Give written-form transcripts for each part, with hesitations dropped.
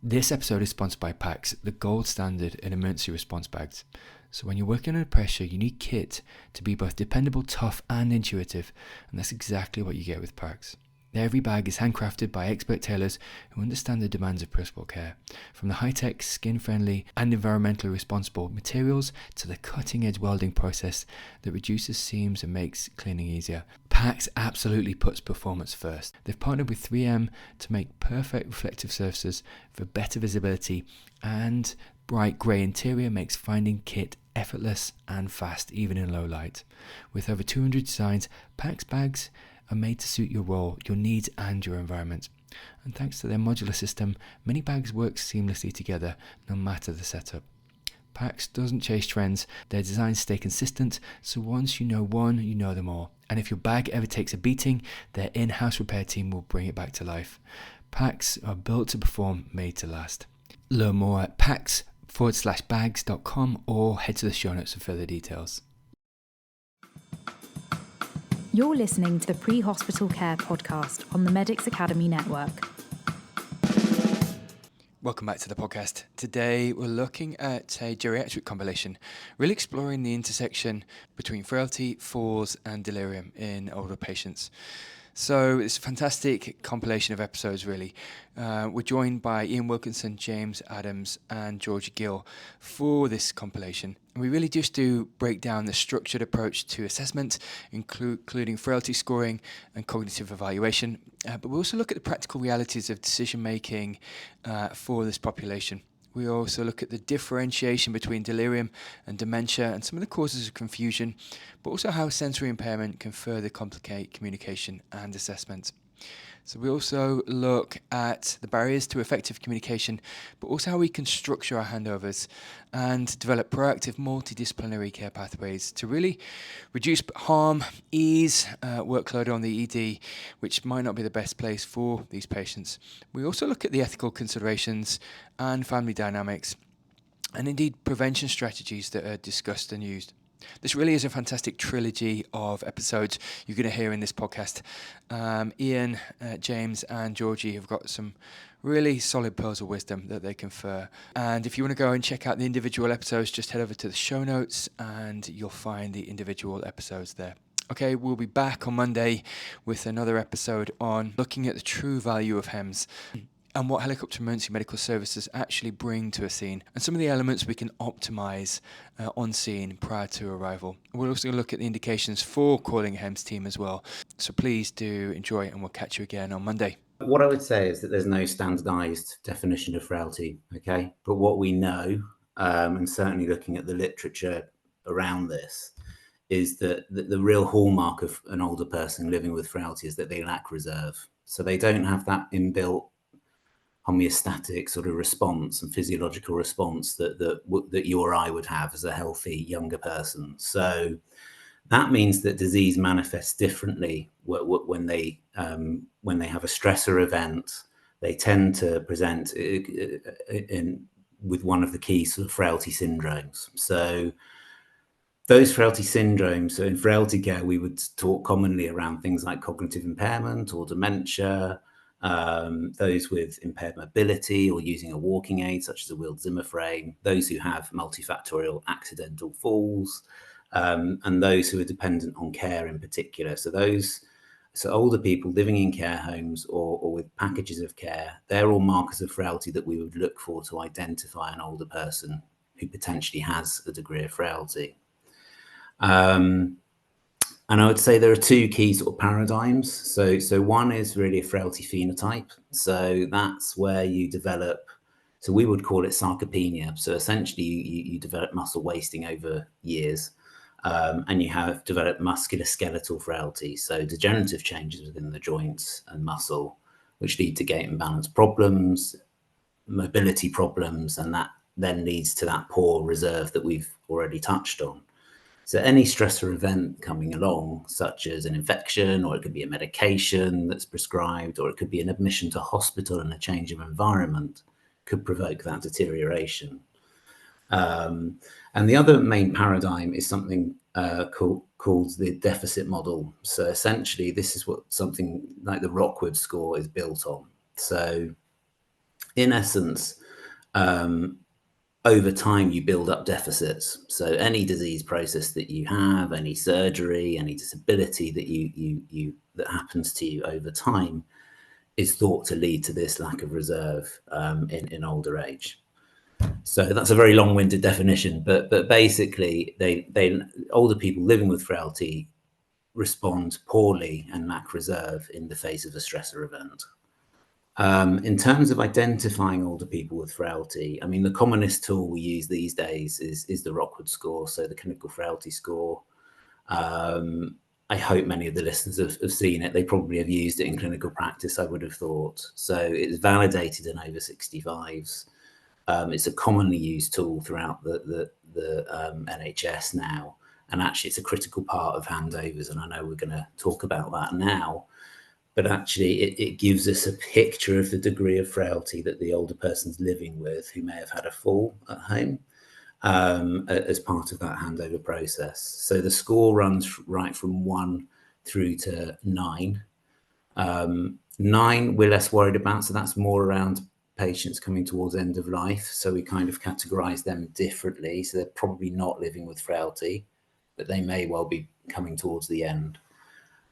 This episode is sponsored by PACS, the gold standard in emergency response bags. So when you're working under pressure, you need kit to be both dependable, tough and intuitive, and that's exactly what you get with PACS. Every bag is handcrafted by expert tailors who understand the demands of post-op care, from the high-tech, skin-friendly and environmentally responsible materials to the cutting-edge welding process that reduces seams and makes cleaning easier. PACS absolutely puts performance first. They've partnered with 3M to make perfect reflective surfaces for better visibility, and bright grey interior makes finding kit effortless and fast, even in low light. With over 200 designs, PACS bags are made to suit your role, your needs and your environment. And thanks to their modular system, many bags work seamlessly together no matter the setup. PACS doesn't chase trends, their designs stay consistent, so once you know one, you know them all. And if your bag ever takes a beating, their in-house repair team will bring it back to life. PACS are built to perform, made to last. Learn more at pacs.bags.com or head to the show notes for further details. You're listening to the Pre-Hospital Care podcast on the Medics Academy Network. Welcome back to the podcast. Today we're looking at a geriatric compilation, really exploring the intersection between frailty, falls and delirium in older patients. So it's a fantastic compilation of episodes, really. We're joined by Ian Wilkinson, James Adams and George Gill for this compilation. And we really just do break down the structured approach to assessment, including frailty scoring and cognitive evaluation. But we also look at the practical realities of decision-making for this population. We also look at the differentiation between delirium and dementia and some of the causes of confusion, but also how sensory impairment can further complicate communication and assessment. So we also look at the barriers to effective communication, but also how we can structure our handovers and develop proactive multidisciplinary care pathways to really reduce harm, ease workload on the ED, which might not be the best place for these patients. We also look at the ethical considerations and family dynamics, and indeed prevention strategies that are discussed and used. This really is a fantastic trilogy of episodes you're going to hear in this podcast. Ian, James and Georgie have got some really solid pearls of wisdom that they confer. And if you want to go and check out the individual episodes, just head over to the show notes and you'll find the individual episodes there. Okay, we'll be back on Monday with another episode on looking at the true value of HEMS and what helicopter emergency medical services actually bring to a scene, and some of the elements we can optimise on scene prior to arrival. We'll also look at the indications for calling a HEMS team as well. So please do enjoy, and we'll catch you again on Monday. What I would say is that there's no standardised definition of frailty, okay? But what we know, and certainly looking at the literature around this, is that the real hallmark of an older person living with frailty is that they lack reserve. So they don't have that inbuilt homeostatic sort of response and physiological response that you or I would have as a healthy younger person. So that means that disease manifests differently when they have a stressor event. They tend to present with one of the key sort of frailty syndromes. So those frailty syndromes, so in frailty care, we would talk commonly around things like cognitive impairment or dementia, those with impaired mobility or using a walking aid such as a wheeled Zimmer frame, those who have multifactorial accidental falls, and those who are dependent on care in particular. So older people living in care homes or with packages of care, they're all markers of frailty that we would look for to identify an older person who potentially has a degree of frailty. And I would say there are two key sort of paradigms. So one is really a frailty phenotype. So that's where you develop, so we would call it sarcopenia. So essentially you develop muscle wasting over years, and you have developed musculoskeletal frailty. So degenerative changes within the joints and muscle, which lead to gait and balance problems, mobility problems, and that then leads to that poor reserve that we've already touched on. So any stressor event coming along, such as an infection, or it could be a medication that's prescribed, or it could be an admission to hospital and a change of environment, could provoke that deterioration. And the other main paradigm is something called the deficit model. So essentially, this is what something like the Rockwood score is built on. So in essence, over time, you build up deficits. So any disease process that you have, any surgery, any disability that that happens to you over time is thought to lead to this lack of reserve in older age. So that's a very long-winded definition, but basically, older people living with frailty respond poorly and lack reserve in the face of a stressor event. In terms of identifying older people with frailty, I mean, the commonest tool we use these days is the Rockwood score, so the clinical frailty score. I hope many of the listeners have seen it. They probably have used it in clinical practice, I would have thought. So it's validated in over 65s. It's a commonly used tool throughout the NHS now. And actually, it's a critical part of handovers. And I know we're going to talk about that now. But actually, it gives us a picture of the degree of frailty that the older person's living with who may have had a fall at home as part of that handover process. So the score runs right from 1 through to 9. 9 we're less worried about, so that's more around patients coming towards end of life. So we kind of categorize them differently. So they're probably not living with frailty, but they may well be coming towards the end.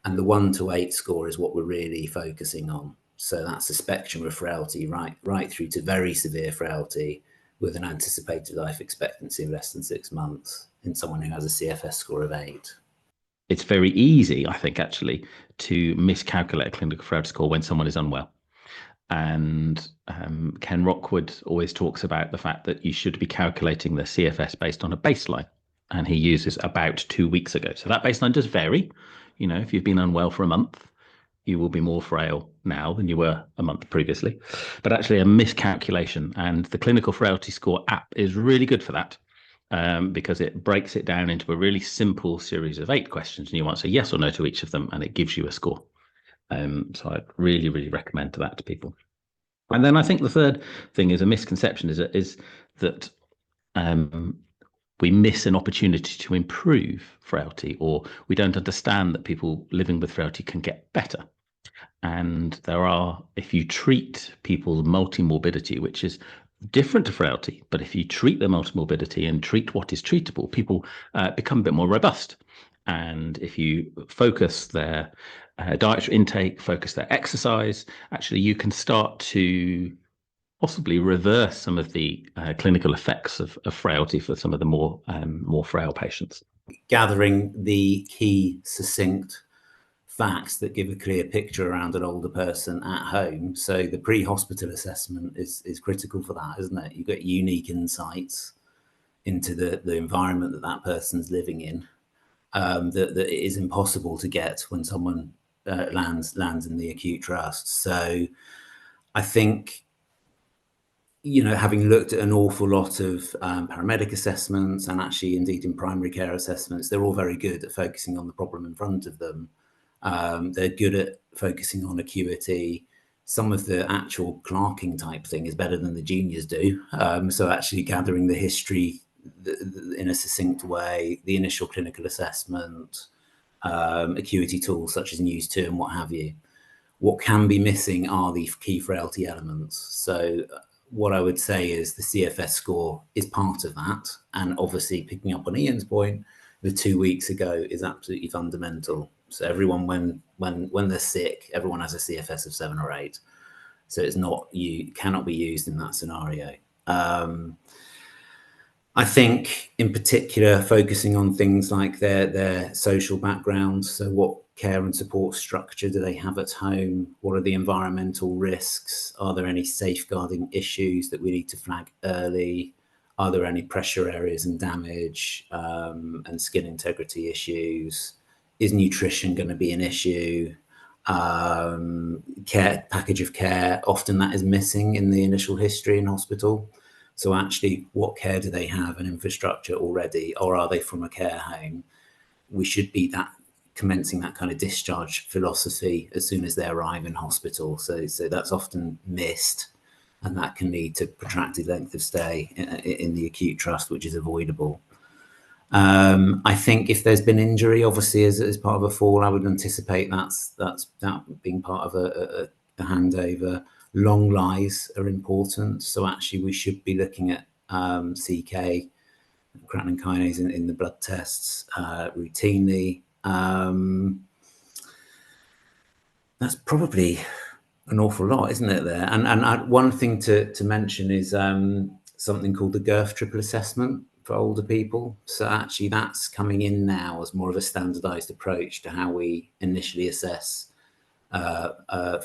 And the 1 to 8 score is what we're really focusing on. So that's a spectrum of frailty, right through to very severe frailty with an anticipated life expectancy of less than 6 months in someone who has a CFS score of 8. It's very easy, I think, actually, to miscalculate a clinical frailty score when someone is unwell. And Ken Rockwood always talks about the fact that you should be calculating the CFS based on a baseline. And he uses about 2 weeks ago. So that baseline does vary. You know, if you've been unwell for a month, you will be more frail now than you were a month previously. But actually a miscalculation. And the Clinical Frailty Score app is really good for that because it breaks it down into a really simple series of 8 questions. And you answer yes or no to each of them, and it gives you a score. So I'd really, really recommend that to people. And then I think the third thing is a misconception is that we miss an opportunity to improve frailty, or we don't understand that people living with frailty can get better. And if you treat people's multimorbidity, which is different to frailty, but if you treat their multimorbidity and treat what is treatable, people become a bit more robust. And if you focus their dietary intake, focus their exercise, actually you can start to possibly reverse some of the clinical effects of frailty for some of the more frail patients. Gathering the key succinct facts that give a clear picture around an older person at home. So the pre-hospital assessment is critical for that, isn't it? You get unique insights into the environment that person's living in that it is impossible to get when someone lands in the acute trust. So I think, you know, having looked at an awful lot of paramedic assessments and actually indeed in primary care assessments, they're all very good at focusing on the problem in front of them. They're good at focusing on acuity. Some of the actual clerking type thing is better than the juniors do. So actually gathering the history in a succinct way, the initial clinical assessment, acuity tools such as News 2 and what have you. What can be missing are the key frailty elements. So what I would say is the CFS score is part of that. And obviously picking up on Ian's point, the 2 weeks ago is absolutely fundamental. So everyone, when they're sick, everyone has a CFS of 7 or 8. So cannot be used in that scenario. I think in particular, focusing on things like their social background. So what care and support structure do they have at home? What are the environmental risks? Are there any safeguarding issues that we need to flag early? Are there any pressure areas and damage and skin integrity issues? Is nutrition going to be an issue? Package of care, often that is missing in the initial history in hospital. So actually, what care do they have and infrastructure already, or are they from a care home? We should be commencing that kind of discharge philosophy as soon as they arrive in hospital. So that's often missed, and that can lead to protracted length of stay in the acute trust, which is avoidable. I think if there's been injury, obviously as part of a fall, I would anticipate that being part of a handover. Long lies are important. So actually we should be looking at CK, creatine kinase in the blood tests routinely. That's probably an awful lot, isn't it, there? And one thing to mention is something called the GIRF triple assessment for older people. So actually that's coming in now as more of a standardized approach to how we initially assess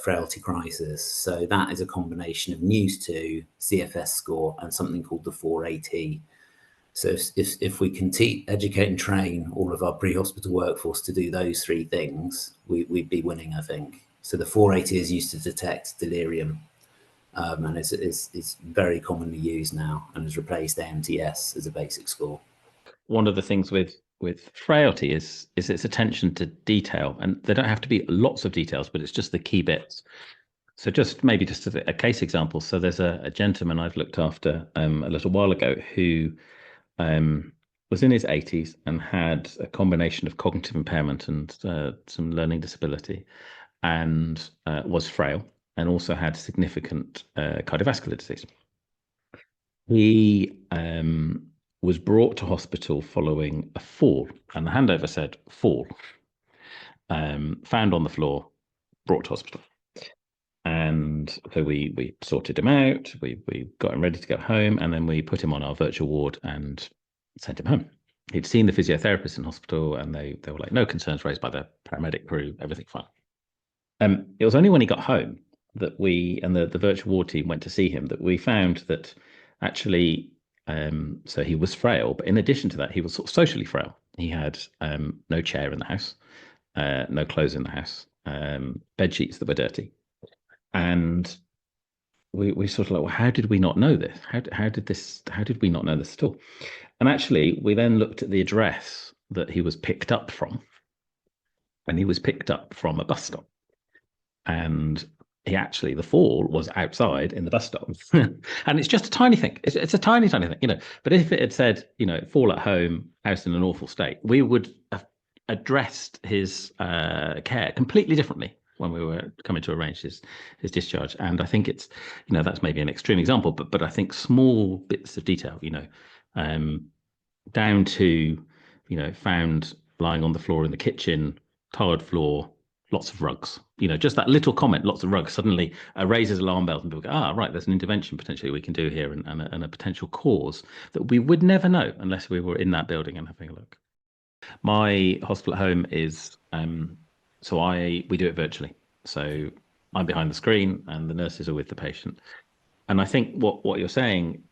frailty crisis. So that is a combination of NEWS2, CFS score, and something called the 4AT. So if we can educate and train all of our pre-hospital workforce to do those three things, we'd be winning, I think. So the 480 is used to detect delirium, and it's very commonly used now and has replaced AMTS as a basic score. One of the things with frailty is its attention to detail, and they don't have to be lots of details, but it's just the key bits. So just a case example. So there's a gentleman I've looked after a little while ago who was in his 80s and had a combination of cognitive impairment and some learning disability, and was frail, and also had significant cardiovascular disease. He was brought to hospital following a fall, and the handover said fall. Found on the floor, brought to hospital. And so we sorted him out, we got him ready to go home, and then we put him on our virtual ward and sent him home. He'd seen the physiotherapist in hospital, and they were like, no concerns raised by the paramedic crew, everything fine. It was only when he got home that we and the virtual ward team went to see him that we found that actually, so he was frail, but in addition to that, he was sort of socially frail. He had no chair in the house, no clothes in the house, bed sheets that were dirty. And we sort of like, well, how did we not know this? How did we not know this at all? And actually, we then looked at the address that he was picked up from, and he was picked up from a bus stop. And the fall was outside in the bus stop. And it's just a tiny thing. It's a tiny thing, But if it had said, fall at home, house in an awful state, we would have addressed his care completely differently when we were coming to arrange his discharge. And I think it's, that's maybe an extreme example, but I think small bits of detail, down to, found lying on the floor in the kitchen, tiled floor, lots of rugs, just that little comment, lots of rugs, suddenly raises alarm bells, and people go, right, there's an intervention potentially we can do here, and a potential cause that we would never know unless we were in that building and having a look. My hospital at home is, we do it virtually. So I'm behind the screen and the nurses are with the patient. And I think what you're saying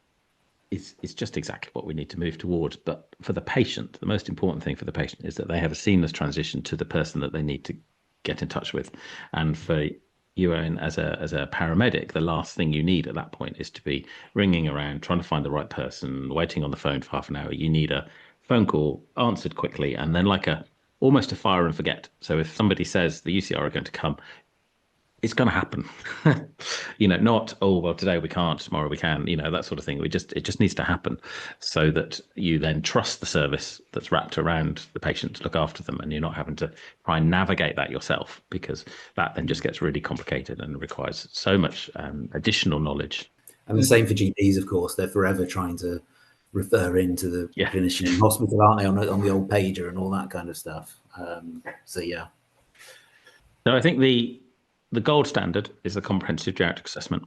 is just exactly what we need to move towards. But for the patient, the most important thing for the patient is that they have a seamless transition to the person that they need to get in touch with. And for you, Owen, as a paramedic, the last thing you need at that point is to be ringing around, trying to find the right person, waiting on the phone for half an hour. You need a phone call answered quickly, and then almost a fire and forget. So if somebody says the UCR are going to come, it's going to happen. Not, oh, well, today we can't, tomorrow we can, that sort of thing. It just needs to happen so that you then trust the service that's wrapped around the patient to look after them, and you're not having to try and navigate that yourself, because that then just gets really complicated and requires so much additional knowledge. And the same for GPs, of course. They're forever trying to refer into the clinician in hospital, aren't they, on the old pager and all that kind of stuff. So I think the gold standard is the comprehensive geriatric assessment,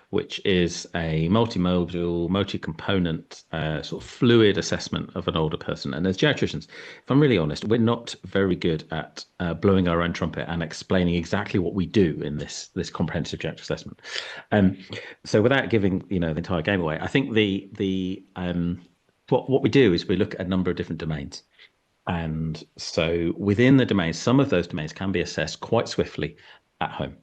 which is a multimodal, multi-component, sort of fluid assessment of an older person. And as geriatricians, if I'm really honest, we're not very good at blowing our own trumpet and explaining exactly what we do in this comprehensive geriatric assessment. So without giving the entire game away, I think what we do is we look at a number of different domains. And so within the domains, some of those domains can be assessed quite swiftly at home.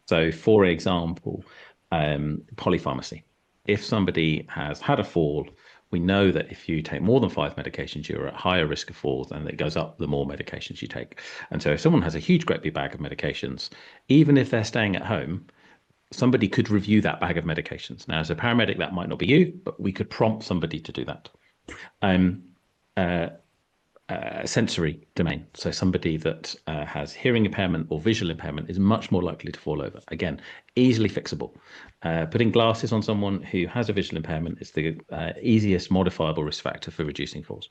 So for example, polypharmacy. If somebody has had a fall, we know that if you take more than 5 medications, you're at higher risk of falls, and it goes up the more medications you take. And so if someone has a huge, great big bag of medications, even if they're staying at home, somebody could review that bag of medications. Now, as a paramedic, that might not be you, but we could prompt somebody to do that. sensory domain. So somebody that has hearing impairment or visual impairment is much more likely to fall over. Again, easily fixable. Putting glasses on someone who has a visual impairment is the easiest modifiable risk factor for reducing falls.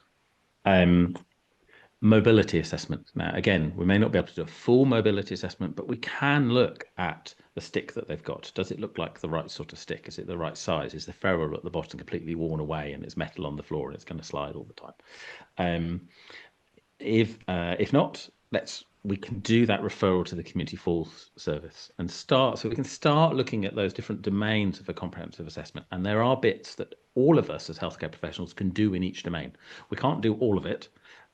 Mobility assessment. Now, again, we may not be able to do a full mobility assessment, but we can look at the stick that they've got. Does it look like the right sort of stick? Is it the right size? Is the ferrule at the bottom completely worn away and it's metal on the floor and it's going to slide all the time? If not, we can do that referral to the community falls service and we can start looking at those different domains of a comprehensive assessment. And there are bits that all of us as healthcare professionals can do in each domain. We can't do all of it.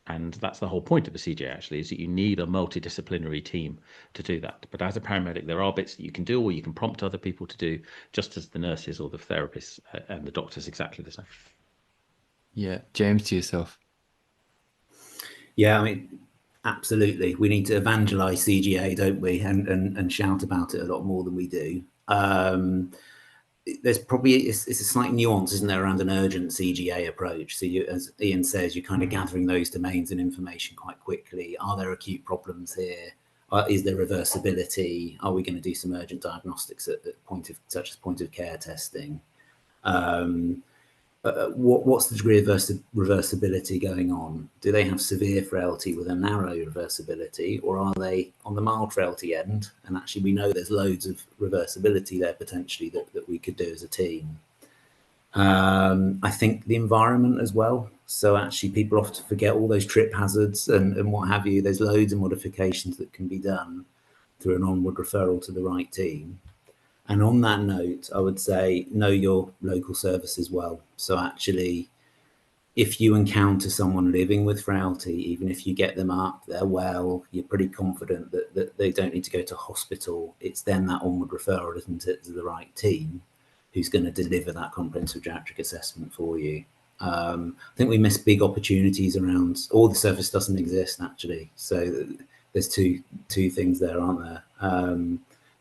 And that's the whole point of a CJ, actually, is that you need a multidisciplinary team to do that. But as a paramedic, there are bits that you can do or you can prompt other people to do, just as the nurses or the therapists and the doctors exactly the same. Yeah. James, to yourself. Yeah, I mean, absolutely. We need to evangelize CGA, don't we? And shout about it a lot more than we do. There's probably it's a slight nuance, isn't there, around an urgent CGA approach. So you, as Ian says, you're kind of gathering those domains and information quite quickly. Are there acute problems here? Is there reversibility? Are we going to do some urgent diagnostics at such as point of care testing? What's the degree of reversibility going on? Do they have severe frailty with a narrow reversibility, or are they on the mild frailty end? And actually, we know there's loads of reversibility there potentially that we could do as a team. I think the environment as well. So actually, people often forget all those trip hazards and what have you. There's loads of modifications that can be done through an onward referral to the right team. And on that note, I would say know your local service as well. So actually, if you encounter someone living with frailty, even if you get them up, they're well, you're pretty confident that they don't need to go to hospital. It's then that onward referral, isn't it, to the right team who's going to deliver that comprehensive geriatric assessment for you. I think we miss big opportunities around, all the service doesn't exist actually. So there's two things there, aren't there?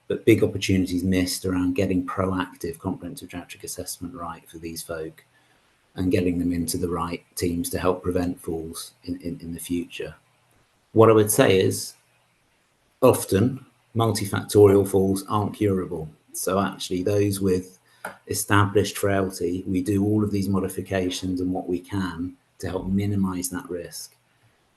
But big opportunities missed around getting proactive comprehensive geriatric assessment right for these folk and getting them into the right teams to help prevent falls in the future. What I would say is often multifactorial falls aren't curable. So actually those with established frailty, we do all of these modifications and what we can to help minimize that risk.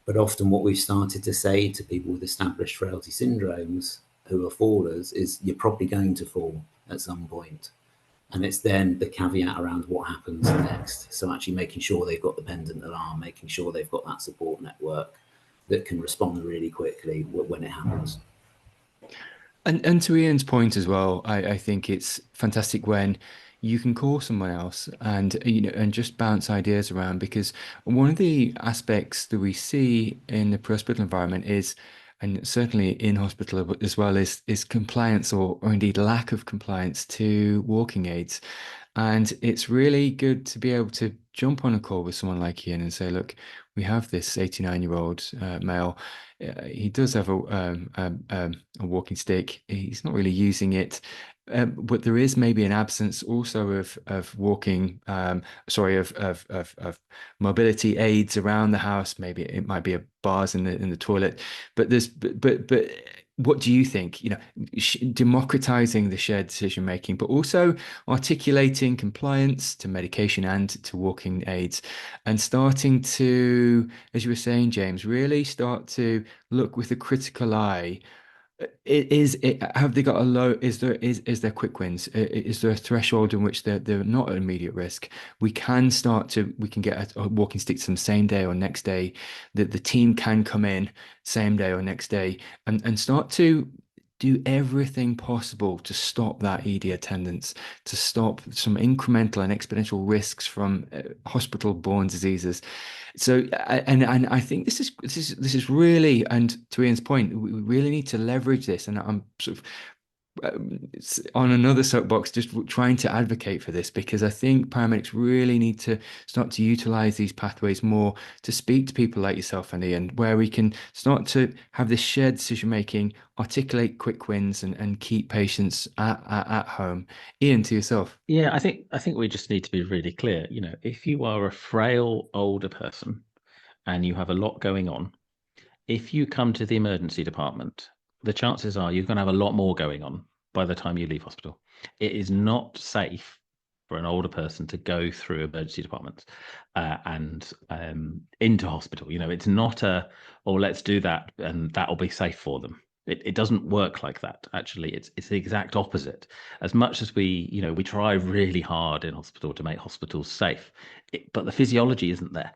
But often what we've started to say to people with established frailty syndromes who are fallers is you're probably going to fall at some point. And it's then the caveat around what happens next. So actually making sure they've got the pendant alarm, making sure they've got that support network that can respond really quickly when it happens. And to Ian's point as well, I think it's fantastic when you can call someone else and and just bounce ideas around, because one of the aspects that we see in the pre-hospital environment is, and certainly in hospital as well, is compliance or indeed lack of compliance to walking aids. And it's really good to be able to jump on a call with someone like Ian and say, look, we have this 89-year-old male. He does have a walking stick. He's not really using it. But there is maybe an absence also of walking, of mobility aids around the house. Maybe it might be a bars in the toilet. But what do you think? Democratizing the shared decision making, but also articulating compliance to medication and to walking aids, and starting to, as you were saying, James, really start to look with a critical eye. Have they got a low? Is there quick wins? Is there a threshold in which they're not at immediate risk? We can get a walking stick to them same day or next day. That the team can come in same day or next day and start to do everything possible to stop that ED attendance, to stop some incremental and exponential risks from hospital-borne diseases. So, and I think this is really, and to Ian's point, we really need to leverage this. And I'm sort of on another soapbox, just trying to advocate for this, because I think paramedics really need to start to utilize these pathways more to speak to people like yourself and Ian, where we can start to have this shared decision making, articulate quick wins, and keep patients at home. Ian, to yourself. Yeah, I think we just need to be really clear. If you are a frail older person and you have a lot going on, if you come to the emergency department, the chances are you're going to have a lot more going on by the time you leave hospital. It is not safe for an older person to go through emergency departments and into hospital. It's not let's do that and that'll be safe for them. It doesn't work like that. Actually, it's the exact opposite. As much as we try really hard in hospital to make hospitals safe, but the physiology isn't there.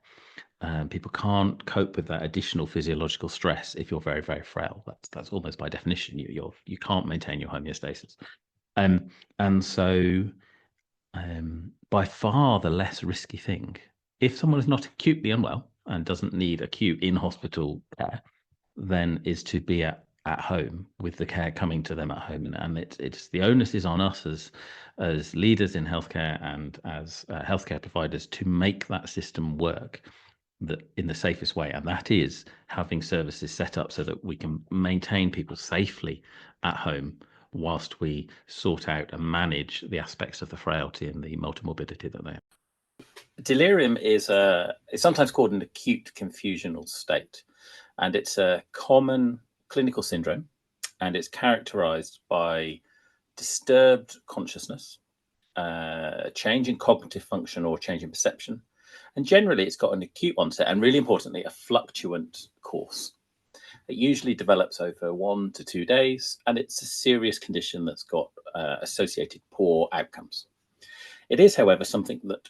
People can't cope with that additional physiological stress if you're very, very frail. That's almost by definition. You can't maintain your homeostasis. And so by far the less risky thing, if someone is not acutely unwell and doesn't need acute in-hospital care, then is to be at home with the care coming to them at home. And it's the onus is on us as leaders in healthcare and as healthcare providers to make that system work in the safest way, and that is having services set up so that we can maintain people safely at home whilst we sort out and manage the aspects of the frailty and the multimorbidity that they have. Delirium is it's sometimes called an acute confusional state, and it's a common clinical syndrome, and it's characterized by disturbed consciousness, change in cognitive function or change in perception. And generally, it's got an acute onset and, really importantly, a fluctuant course. It usually develops over 1 to 2 days, and it's a serious condition that's got associated poor outcomes. It is, however, something that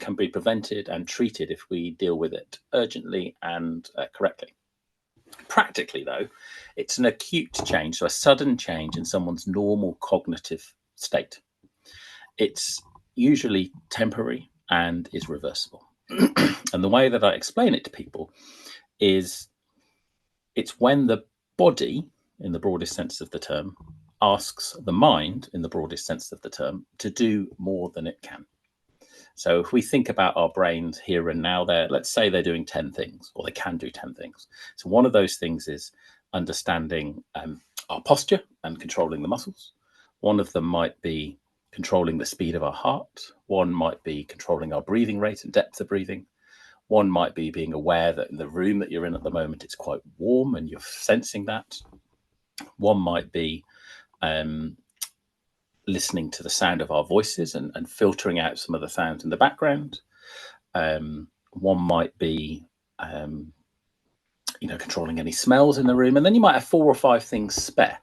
can be prevented and treated if we deal with it urgently and correctly. Practically, though, it's an acute change, so a sudden change in someone's normal cognitive state. It's usually temporary and is reversible. And the way that I explain it to people is it's when the body, in the broadest sense of the term, asks the mind, in the broadest sense of the term, to do more than it can. So if we think about our brains here and now, let's say they're doing 10 things, or they can do 10 things. So one of those things is understanding our posture and controlling the muscles. One of them might be controlling the speed of our heart. One might be controlling our breathing rate and depth of breathing. One might be being aware that in the room that you're in at the moment, it's quite warm and you're sensing that. One might be listening to the sound of our voices and filtering out some of the sounds in the background. One might be controlling any smells in the room. And then you might have 4 or 5 things spare.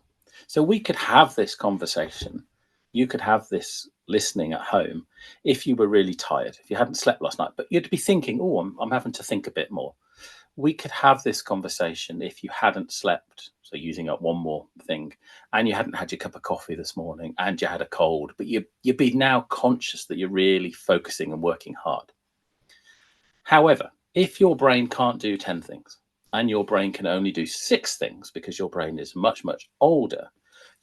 So we could have this conversation. You could have this listening at home if you were really tired, if you hadn't slept last night, but you'd be thinking, I'm having to think a bit more. We could have this conversation if you hadn't slept, so using up one more thing, and you hadn't had your cup of coffee this morning and you had a cold, but you'd be now conscious that you're really focusing and working hard. However, if your brain can't do 10 things and your brain can only do 6 things because your brain is much, much older,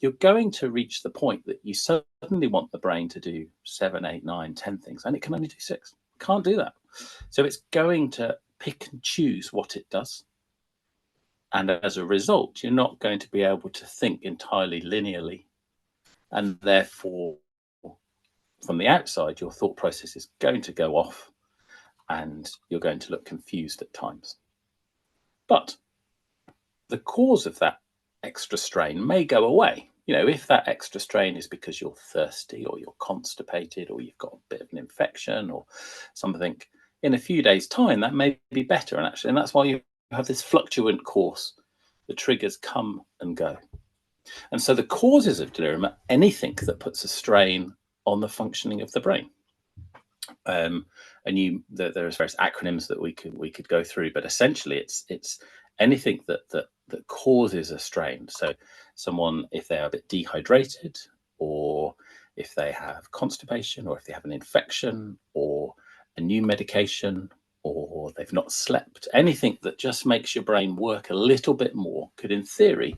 you're going to reach the point that you suddenly want the brain to do 7, 8, 9, 10 things, and it can only do 6. Can't do that. So it's going to pick and choose what it does. And as a result, you're not going to be able to think entirely linearly. And therefore, from the outside, your thought process is going to go off and you're going to look confused at times. But the cause of that extra strain may go away. If that extra strain is because you're thirsty or you're constipated or you've got a bit of an infection or something, in a few days' time, that may be better. And that's why you have this fluctuant course. The triggers come and go. And so the causes of delirium are anything that puts a strain on the functioning of the brain. And there's various acronyms that we could go through, but essentially it's anything that causes a strain. So someone, if they are a bit dehydrated, or if they have constipation, or if they have an infection, or a new medication, or they've not slept, anything that just makes your brain work a little bit more could, in theory,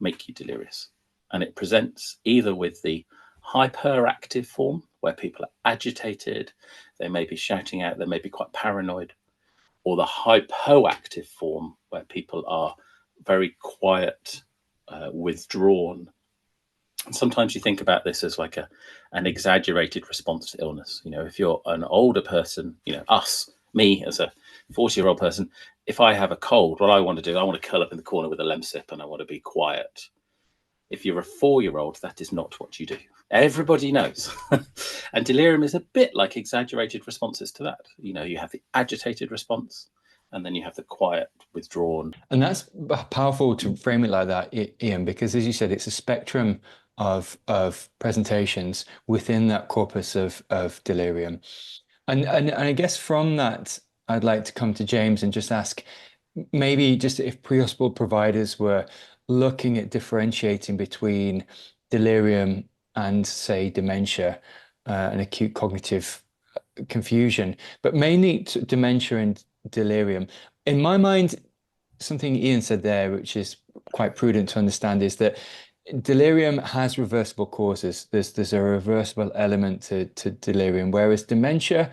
make you delirious. And it presents either with the hyperactive form, where people are agitated, they may be shouting out, they may be quite paranoid, or the hypoactive form, where people are very quiet, withdrawn. And sometimes you think about this as like an exaggerated response to illness. If you're an older person, us Me, as a 40-year-old person, if I have a cold, what I want to do, I want to curl up in the corner with a Lemsip and I want to be quiet. If you're a 4-year-old, that is not what you do. Everybody knows. And delirium is a bit like exaggerated responses to that. You know, you have the agitated response and then you have the quiet, withdrawn. And that's powerful to frame it like that, Ian, because as you said, it's a spectrum of presentations within that corpus of delirium. And I guess from that, I'd like to come to James and just ask, maybe just if pre-hospital providers were looking at differentiating between delirium and, say, dementia and acute cognitive confusion, but mainly dementia and delirium. In my mind, something Ian said there, which is quite prudent to understand, is that delirium has reversible causes. There's a reversible element to delirium, whereas dementia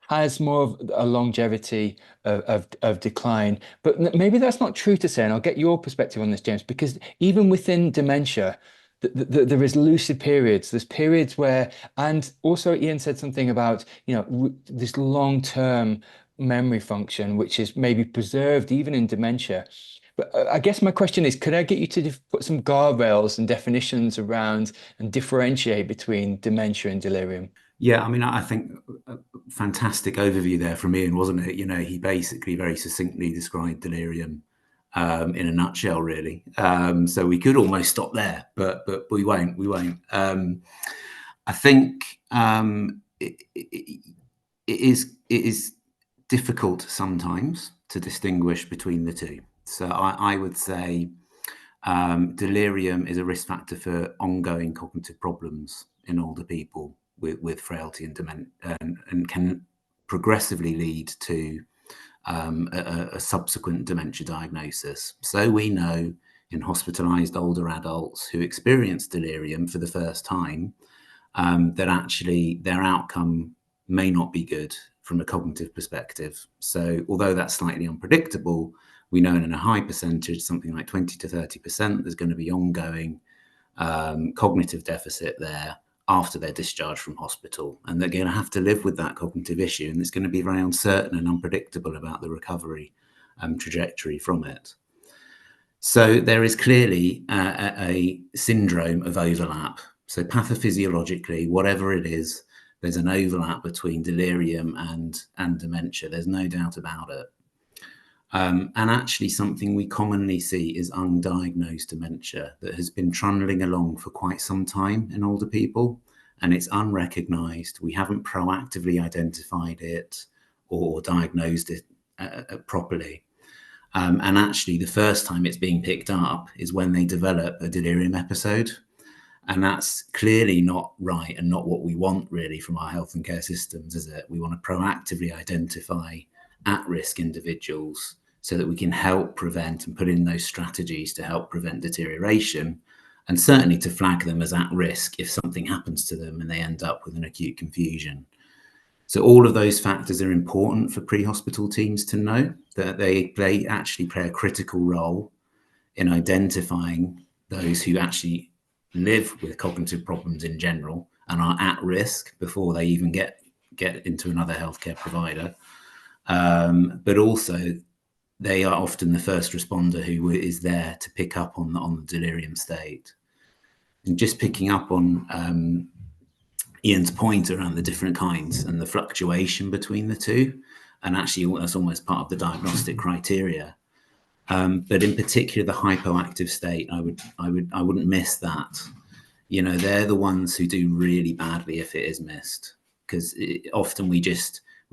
has more of a longevity of decline. But maybe that's not true to say, and I'll get your perspective on this, James, because even within dementia, there is lucid periods. There's periods where, and also Ian said something about, you know, this long-term memory function, which is maybe preserved even in dementia. But I guess my question is, could I get you to put some guardrails and definitions around and differentiate between dementia and delirium? Yeah, I mean, I think a fantastic overview there from Ian, wasn't it? You know, he basically very succinctly described delirium in a nutshell, really. So we could almost stop there, but we won't. We won't. I think it is difficult sometimes to distinguish between the two. So I would say delirium is a risk factor for ongoing cognitive problems in older people with frailty and dementia, and can progressively lead to a subsequent dementia diagnosis. So we know in hospitalized older adults who experience delirium for the first time that actually their outcome may not be good from a cognitive perspective. So although that's slightly unpredictable, we know in a high percentage, something like 20 to 30%, there's going to be ongoing cognitive deficit there after they're discharged from hospital. And they're going to have to live with that cognitive issue. And it's going to be very uncertain and unpredictable about the recovery trajectory from it. So there is clearly a syndrome of overlap. So pathophysiologically, whatever it is, there's an overlap between delirium and dementia. There's no doubt about it. And actually something we commonly see is undiagnosed dementia that has been trundling along for quite some time in older people, and it's unrecognized. We haven't proactively identified it or diagnosed it properly. And actually the first time it's being picked up is when they develop a delirium episode. And that's clearly not right and not what we want really from our health and care systems, is it? We want to proactively identify at-risk individuals so that we can help prevent and put in those strategies to help prevent deterioration, and certainly to flag them as at risk if something happens to them and they end up with an acute confusion. So all of those factors are important for pre-hospital teams to know, that they actually play a critical role in identifying those who actually live with cognitive problems in general and are at risk before they even get into another healthcare provider. But also they are often the first responder who is there to pick up on the delirium state. And just picking up on Ian's point around the different kinds and the fluctuation between the two, and actually that's almost part of the diagnostic criteria. But in particular, the hypoactive state, I wouldn't miss that. You know, they're the ones who do really badly if it is missed, because often we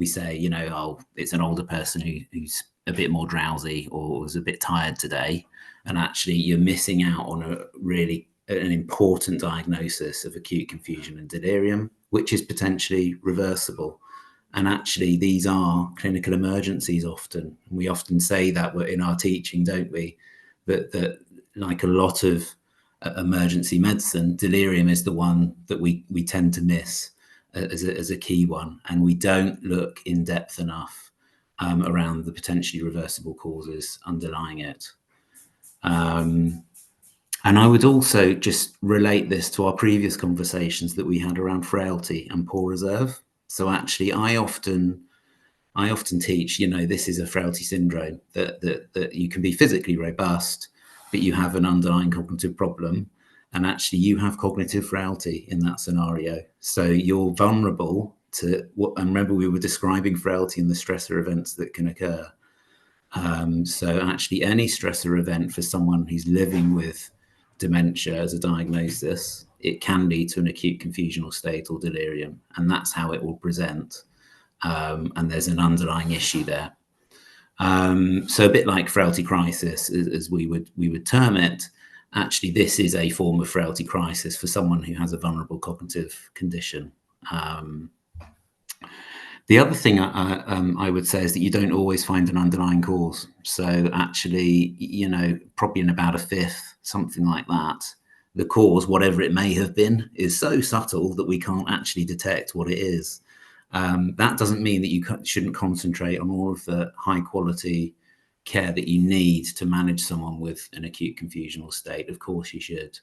say, you know, oh, it's an older person who's a bit more drowsy or was a bit tired today, and actually you're missing out on an important diagnosis of acute confusion and delirium, which is potentially reversible. And actually these are clinical emergencies often. We often say that in our teaching, don't we, that like a lot of emergency medicine, delirium is the one that we tend to miss as a key one, and we don't look in depth enough around the potentially reversible causes underlying it. And I would also just relate this to our previous conversations that we had around frailty and poor reserve. So actually I often I often teach, this is a frailty syndrome, that you can be physically robust, but you have an underlying cognitive problem. And actually you have cognitive frailty in that scenario. So you're vulnerable to what, and remember we were describing frailty and the stressor events that can occur. So actually any stressor event for someone who's living with dementia as a diagnosis, it can lead to an acute confusional state or delirium. And that's how it will present. And there's an underlying issue there. So a bit like frailty crisis, as we would term it, actually this is a form of frailty crisis for someone who has a vulnerable cognitive condition. The other thing I would say is that you don't always find an underlying cause. So actually, probably in about a fifth, something like that, the cause, whatever it may have been, is so subtle that we can't actually detect what it is. That doesn't mean that you shouldn't concentrate on all of the high quality care that you need to manage someone with an acute confusional state. Of course you should.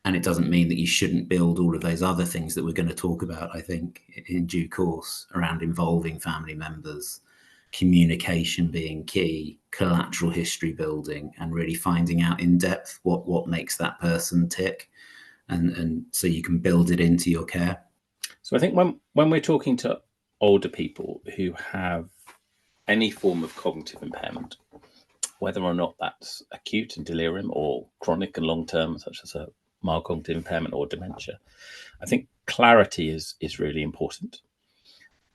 And it doesn't mean that you shouldn't build all of those other things that we're going to talk about, I think, in due course, around involving family members, communication being key, collateral history building, and really finding out in depth what makes that person tick. And so you can build it into your care. So I think when we're talking to older people who have any form of cognitive impairment, whether or not that's acute and delirium or chronic and long-term, such as a mild cognitive impairment or dementia, I think clarity is really important.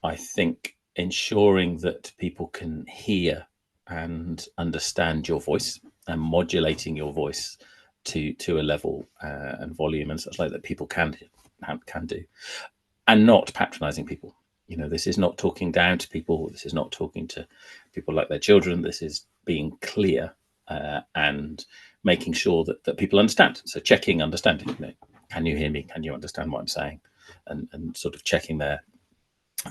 I think ensuring that people can hear and understand your voice and modulating your voice to a level and volume and such like that people can do, and not patronizing people. This is not talking down to people. This is not talking to people like their children. This is being clear and making sure that people understand. So checking understanding. Can you hear me? Can you understand what I'm saying? And sort of checking their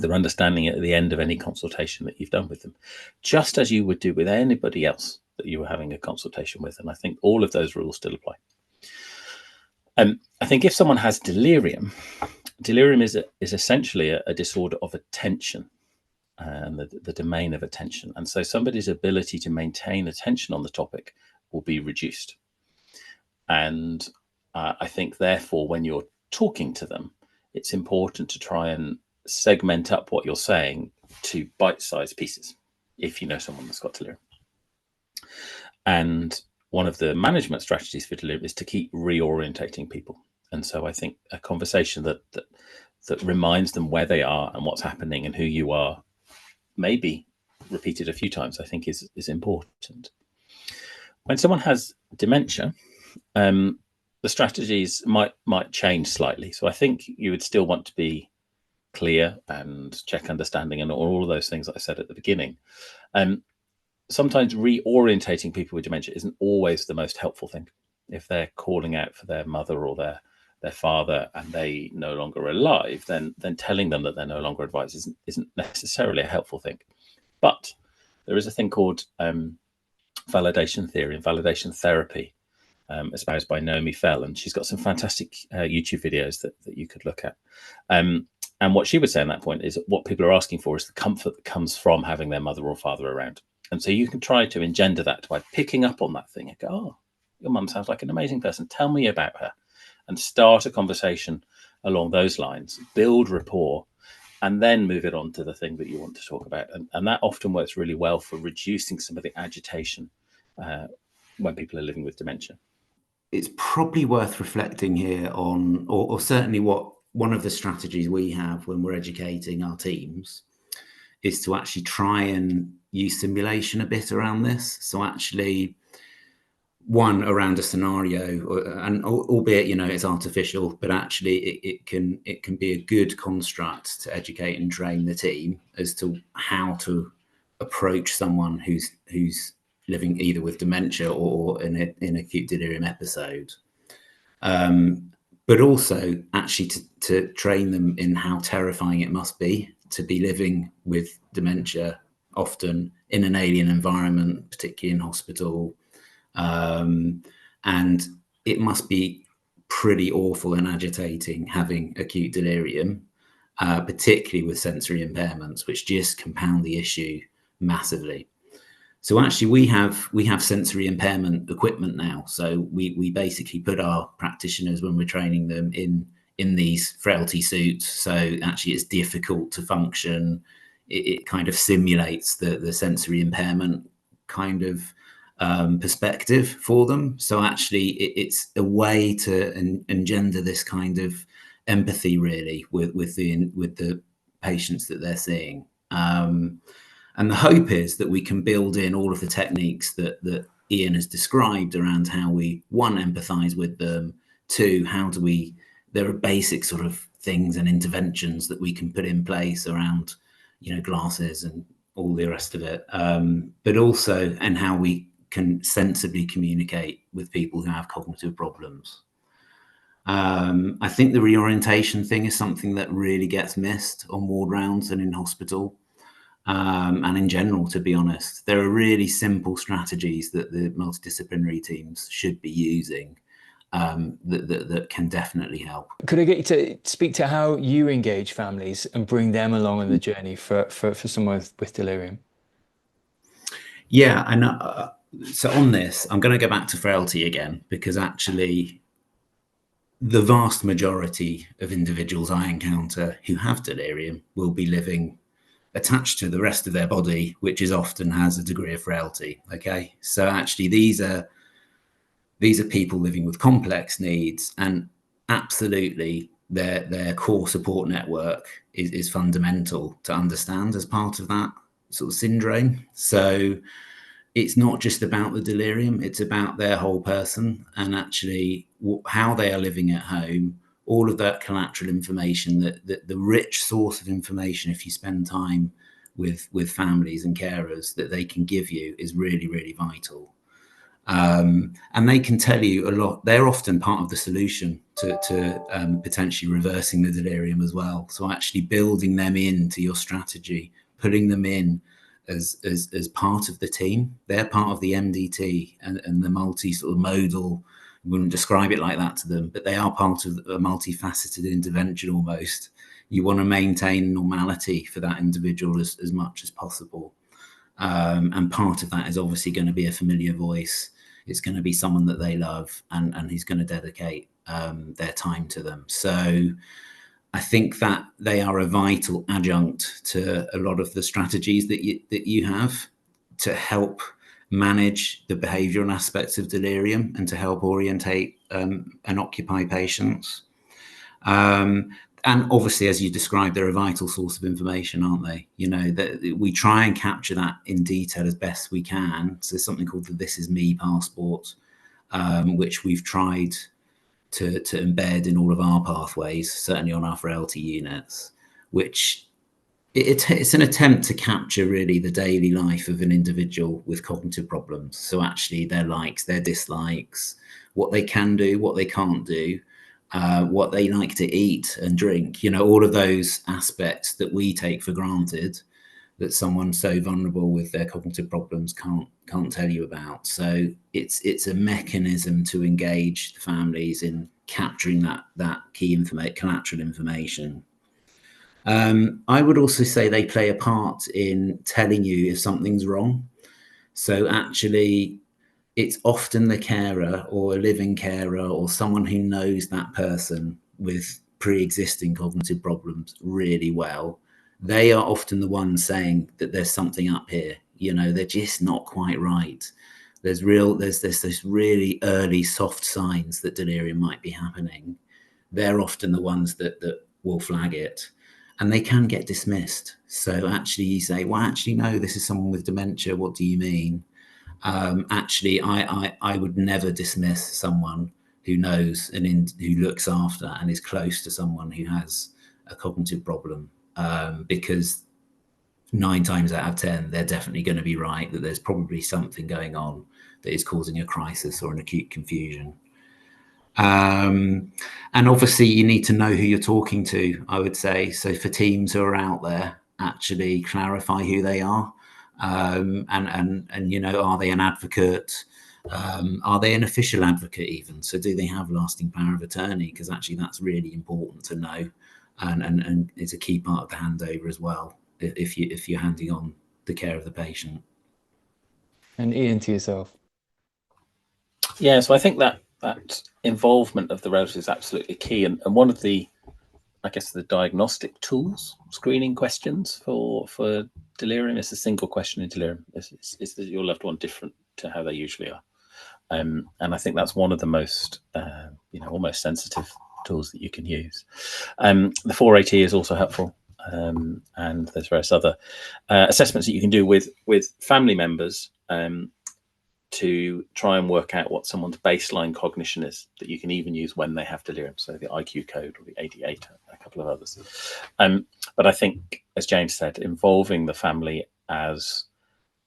understanding at the end of any consultation that you've done with them, just as you would do with anybody else that you were having a consultation with. And I think all of those rules still apply. I think if someone has delirium is essentially a disorder of attention and the domain of attention. And so somebody's ability to maintain attention on the topic will be reduced. And I think, therefore, when you're talking to them, it's important to try and segment up what you're saying to bite-sized pieces if you know someone that's got delirium. And one of the management strategies for delirium is to keep reorientating people. And so I think a conversation that reminds them where they are and what's happening and who you are, maybe repeated a few times, I think is important. When someone has dementia, the strategies might change slightly. So I think you would still want to be clear and check understanding and all of those things that I said at the beginning. Sometimes reorientating people with dementia isn't always the most helpful thing. If they're calling out for their mother or their father and they no longer alive, then telling them that they're no longer advised isn't necessarily a helpful thing. But there is a thing called validation theory and validation therapy, espoused by Naomi Fell, and she's got some fantastic YouTube videos that you could look at. And what she would say on that point is that what people are asking for is the comfort that comes from having their mother or father around. And so you can try to engender that by picking up on that thing and go, oh, your mum sounds like an amazing person. Tell me about her. And start a conversation along those lines, build rapport, and then move it on to the thing that you want to talk about. And that often works really well for reducing some of the agitation when people are living with dementia. It's probably worth reflecting here on, or certainly what one of the strategies we have when we're educating our teams is to actually try and use simulation a bit around this. So actually, one, around a scenario, and albeit it's artificial, but actually it can be a good construct to educate and train the team as to how to approach someone who's living either with dementia or in acute delirium episode, but also actually to train them in how terrifying it must be to be living with dementia, often in an alien environment, particularly in hospital. And it must be pretty awful and agitating having acute delirium. particularly with sensory impairments, which just compound the issue massively. So actually we have sensory impairment equipment now. So we basically put our practitioners, when we're training them, in these Frailty suits. So actually it's difficult to function. It kind of simulates the sensory impairment kind of perspective for them. So actually it's a way to engender this kind of empathy really with the patients that they're seeing. And the hope is that we can build in all of the techniques that Ian has described around how we, one, empathise with them, two, there are basic sort of things and interventions that we can put in place around, glasses and all the rest of it, but also, and how we can sensibly communicate with people who have cognitive problems. I think the reorientation thing is something that really gets missed on ward rounds and in hospital. And in general, to be honest, there are really simple strategies that the multidisciplinary teams should be using that can definitely help. Could I get you to speak to how you engage families and bring them along on the journey for someone with delirium? Yeah, and so on this, I'm going to go back to Frailty again, because actually the vast majority of individuals I encounter who have delirium will be living attached to the rest of their body, which is often has a degree of frailty. Okay, so actually these are people living with complex needs, and absolutely their core support network is fundamental to understand as part of that sort of syndrome. So it's not just about the delirium, it's about their whole person, and actually how they are living at home, all of that collateral information, that the rich source of information, if you spend time with families and carers, that they can give you is really, really vital. And they can tell you a lot. They're often part of the solution to potentially reversing the delirium as well. So actually building them into your strategy, putting them in as part of the team. They're part of the MDT and the multi sort of modal. We wouldn't describe it like that to them, but they are part of a multifaceted intervention almost. You want to maintain normality for that individual as much as possible. And part of that is obviously going to be a familiar voice. It's going to be someone that they love and who's going to dedicate their time to them. So I think that they are a vital adjunct to a lot of the strategies that you have to help manage the behavioural aspects of delirium and to help orientate and occupy patients. And obviously, as you described, they're a vital source of information, aren't they? That we try and capture that in detail as best we can. So there's something called the This Is Me passport, which we've tried to embed in all of our pathways, certainly on our Frailty units, which it's an attempt to capture really the daily life of an individual with cognitive problems. So actually their likes, their dislikes, what they can do, what they can't do, what they like to eat and drink, all of those aspects that we take for granted that someone so vulnerable with their cognitive problems can't tell you about. So it's a mechanism to engage the families in capturing that key collateral information. I would also say they play a part in telling you if something's wrong. So actually, it's often the carer or a living carer or someone who knows that person with pre-existing cognitive problems really well. They are often the ones saying that there's something up here. They're just not quite right. There's this really early soft signs that delirium might be happening. They're often the ones that will flag it. And they can get dismissed. So actually you say, well, actually, no, this is someone with dementia. What do you mean? Actually, I would never dismiss someone who knows and who looks after and is close to someone who has a cognitive problem, because 9 times out of 10, they're definitely going to be right, that there's probably something going on that is causing a crisis or an acute confusion. And obviously you need to know who you're talking to, I would say. So for teams who are out there, actually clarify who they are. And are they an advocate? Are they an official advocate even? So do they have lasting power of attorney? Because actually that's really important to know. and it's a key part of the handover as well, if you're handing on the care of the patient. And Ian, to yourself. Yeah, so I think that involvement of the relative is absolutely key, and one of the, I guess, the diagnostic tools, screening questions for delirium is a single question in delirium: is your loved one different to how they usually are? And I think that's one of the most almost sensitive tools that you can use. The 4AT is also helpful, and there's various other assessments that you can do with family members to try and work out what someone's baseline cognition is, that you can even use when they have delirium. So the IQ code or the 88, a couple of others. But I think, as James said, involving the family as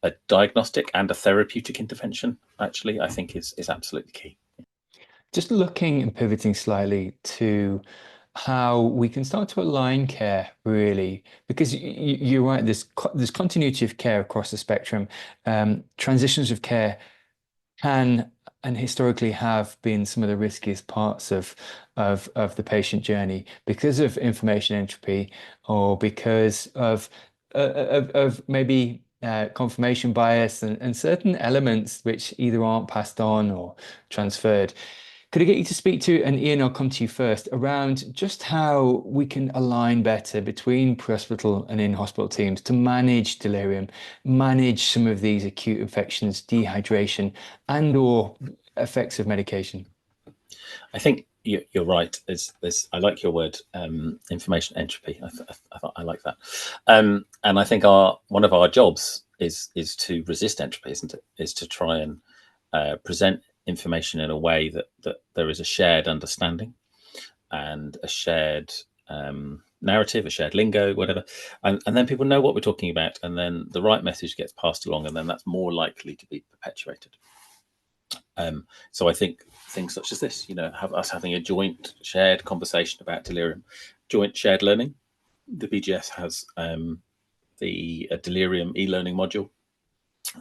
a diagnostic and a therapeutic intervention, actually, I think is absolutely key. Just looking and pivoting slightly to how we can start to align care, really, because you're right, there's continuity of care across the spectrum. Transitions of care can and historically have been some of the riskiest parts of the patient journey because of information entropy, or because of maybe confirmation bias and certain elements which either aren't passed on or transferred. Could I get you to speak to, and Ian, I'll come to you first, around just how we can align better between pre-hospital and in-hospital teams to manage delirium, manage some of these acute infections, dehydration, and or effects of medication? I think you're right. I like your word, information entropy. I like that. And I think one of our jobs is to resist entropy, isn't it? Is to try and present information in a way that there is a shared understanding and a shared narrative, a shared lingo, whatever, and then people know what we're talking about, and then the right message gets passed along, and then that's more likely to be perpetuated. So I think things such as this, having a joint shared conversation about delirium, joint shared learning. The BGS has the delirium e-learning module.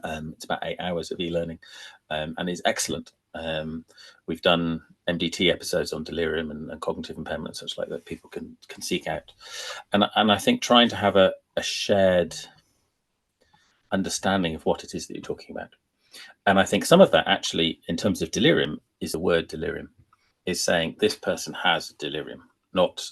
It's about 8 hours of e-learning, and is excellent. We've done MDT episodes on delirium and cognitive impairment, such like that people can seek out. And I think trying to have a shared understanding of what it is that you're talking about. And I think some of that actually, in terms of delirium, is the word delirium, is saying this person has delirium, not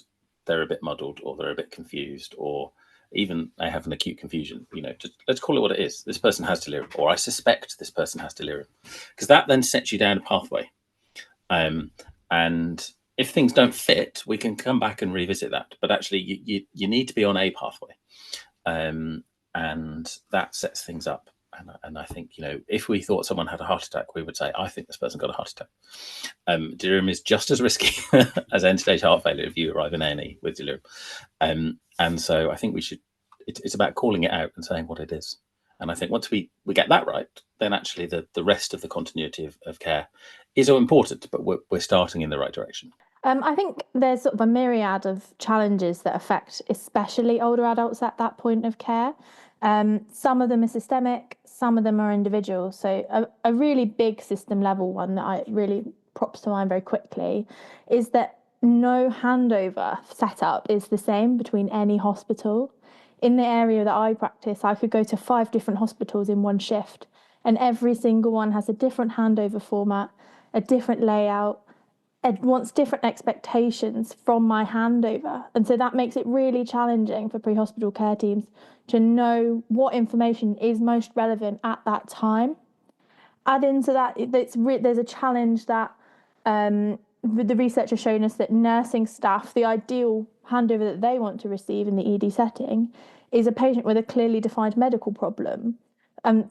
they're a bit muddled or they're a bit confused, or even they have an acute confusion. Just let's call it what it is. This person has delirium, or I suspect this person has delirium, because that then sets you down a pathway. And if things don't fit, we can come back and revisit that. But actually, you need to be on a pathway, and that sets things up. And I think, if we thought someone had a heart attack, we would say, I think this person got a heart attack. Delirium is just as risky as end-stage heart failure if you arrive in A&E with delirium. And so I think it's about calling it out and saying what it is. And I think once we get that right, then actually the rest of the continuity of care is all important, but we're starting in the right direction. I think there's sort of a myriad of challenges that affect especially older adults at that point of care. Some of them are systemic, some of them are individual. So a really big system level one that I really props to mind very quickly is that no handover setup is the same between any hospital. In the area that I practice, I could go to 5 different hospitals in one shift, and every single one has a different handover format, a different layout, and wants different expectations from my handover. And so that makes it really challenging for pre-hospital care teams to know what information is most relevant at that time. Add into that, there's a challenge that the research has shown us that nursing staff, the ideal handover that they want to receive in the ED setting is a patient with a clearly defined medical problem.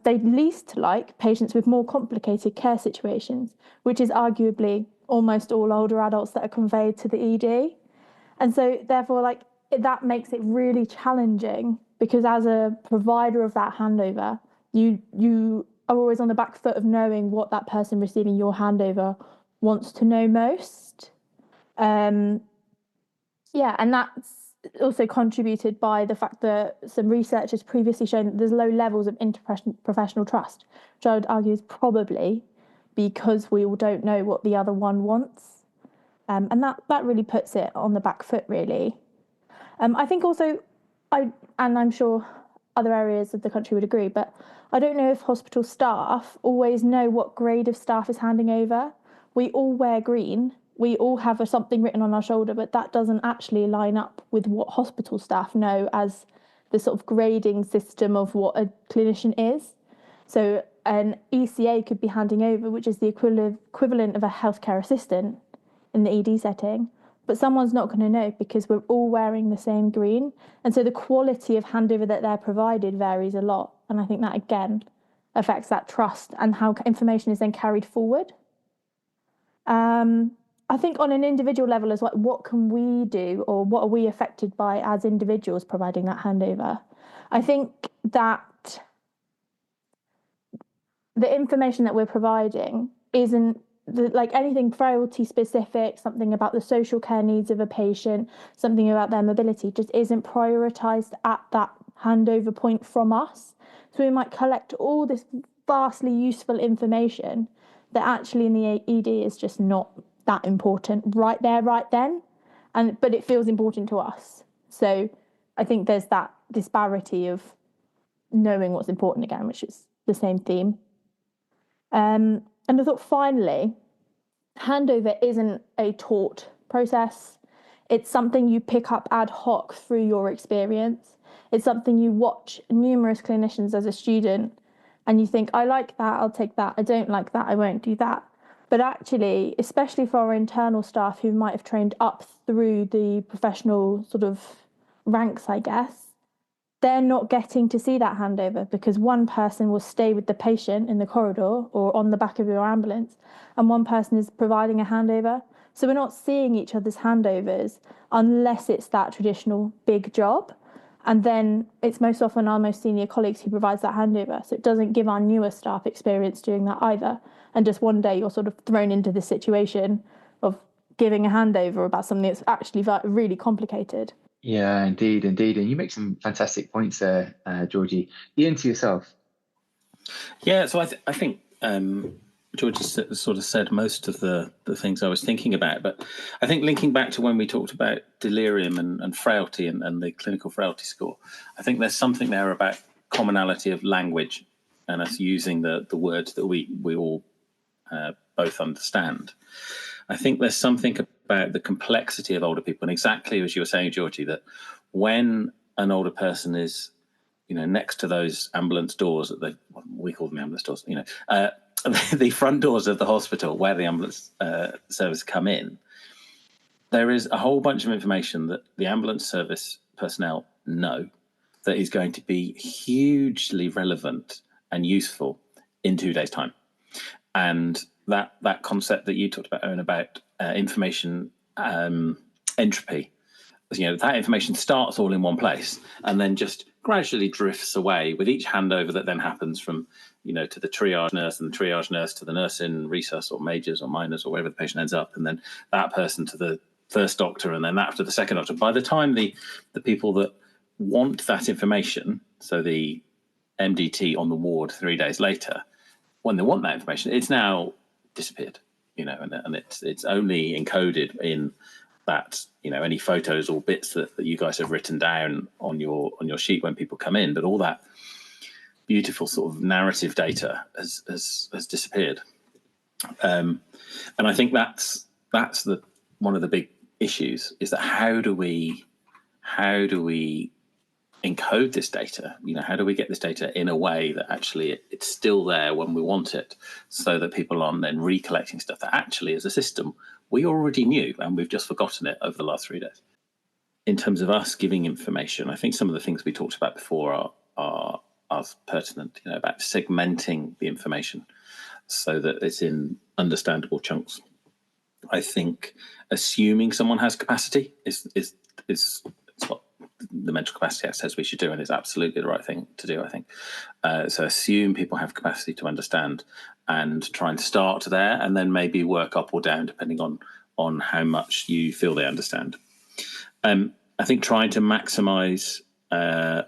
They least like patients with more complicated care situations, which is arguably almost all older adults that are conveyed to the ED. And so therefore, that makes it really challenging, because as a provider of that handover, you are always on the back foot of knowing what that person receiving your handover wants to know most. And that's also contributed by the fact that some research has previously shown that there's low levels of interprofessional trust, which I would argue is probably because we all don't know what the other one wants. And that really puts it on the back foot, really. I think also, and I'm sure other areas of the country would agree, but I don't know if hospital staff always know what grade of staff is handing over. We all wear green. We all have something written on our shoulder, but that doesn't actually line up with what hospital staff know as the sort of grading system of what a clinician is. So an ECA could be handing over, which is the equivalent of a healthcare assistant in the ED setting, but someone's not going to know because we're all wearing the same green. And so the quality of handover that they're provided varies a lot. And I think that, again, affects that trust and how information is then carried forward. I think on an individual level is like, what can we do, or what are we affected by as individuals providing that handover? I think that the information that we're providing isn't like anything frailty specific, something about the social care needs of a patient, something about their mobility, just isn't prioritised at that handover point from us. So we might collect all this vastly useful information that actually in the ED is just not that important right there, right then, but it feels important to us. So I think there's that disparity of knowing what's important again, which is the same theme. And I thought finally, handover isn't a taught process. It's something you pick up ad hoc through your experience. It's something you watch numerous clinicians as a student and you think, I like that, I'll take that. I don't like that, I won't do that. But actually, especially for our internal staff who might have trained up through the professional sort of ranks, I guess, they're not getting to see that handover because one person will stay with the patient in the corridor or on the back of your ambulance and one person is providing a handover. So we're not seeing each other's handovers unless it's that traditional big job. And then it's most often our most senior colleagues who provides that handover. So it doesn't give our newer staff experience doing that either. And just one day you're sort of thrown into this situation of giving a handover about something that's actually really complicated. Yeah, indeed. And you make some fantastic points there, Georgie. Ian, to yourself. Yeah, so I think Georgie sort of said most of the things I was thinking about, but I think linking back to when we talked about delirium and frailty and the clinical frailty score, I think there's something there about commonality of language and us using the words that we all both understand. I think there's something about the complexity of older people, and exactly as you were saying, Georgie, that when an older person is, next to those ambulance doors, we call them ambulance doors, the front doors of the hospital where the ambulance service come in, there is a whole bunch of information that the ambulance service personnel know that is going to be hugely relevant and useful in 2 days' time. And that concept that you talked about, Owen, about information entropy, that information starts all in one place and then just gradually drifts away with each handover that then happens from, to the triage nurse and the triage nurse to the nurse in resus or majors or minors or wherever the patient ends up, and then that person to the first doctor and then that to the second doctor. By the time the people that want that information, so the MDT on the ward 3 days later, when they want that information, it's now disappeared, and it's only encoded in that, any photos or bits that you guys have written down on your sheet when people come in, but all that beautiful sort of narrative data has disappeared. And I think that's one of the big issues, is that how do we encode this data? How do we get this data in a way that actually it's still there when we want it, so that people aren't then recollecting stuff that actually as a system we already knew and we've just forgotten it over the last 3 days. In terms of us giving information, I think some of the things we talked about before are pertinent, about segmenting the information so that it's in understandable chunks. I think assuming someone has capacity is what the Mental Capacity Act says we should do, and it's absolutely the right thing to do, I think. So assume people have capacity to understand and try and start there and then maybe work up or down depending on how much you feel they understand. I think trying to maximise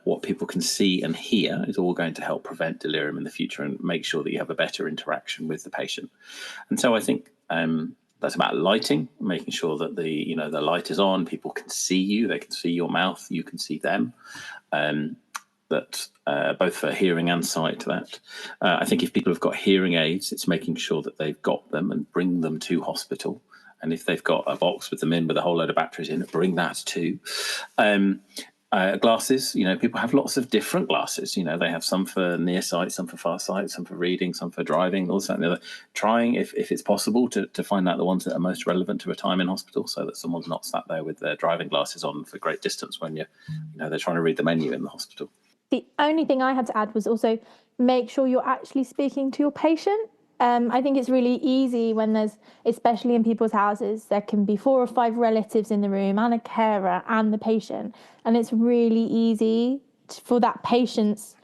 what people can see and hear is all going to help prevent delirium in the future and make sure that you have a better interaction with the patient. And so I think That's about lighting, making sure that the light is on. People can see you; they can see your mouth. You can see them. That both for hearing and sight. That I think if people have got hearing aids, it's making sure that they've got them and bring them to hospital. And if they've got a box with them in with a whole load of batteries in it, bring that too. Glasses, people have lots of different glasses. They have some for near sight, some for far sight, some for reading, some for driving, all that and the other. Trying, if it's possible, to find out the ones that are most relevant to a time in hospital, so that someone's not sat there with their driving glasses on for great distance when they're trying to read the menu in the hospital. The only thing I had to add was also make sure you're actually speaking to your patient. I think it's really easy when there's, especially in people's houses, there can be 4 or 5 relatives in the room and a carer and the patient. And it's really easy for that patient's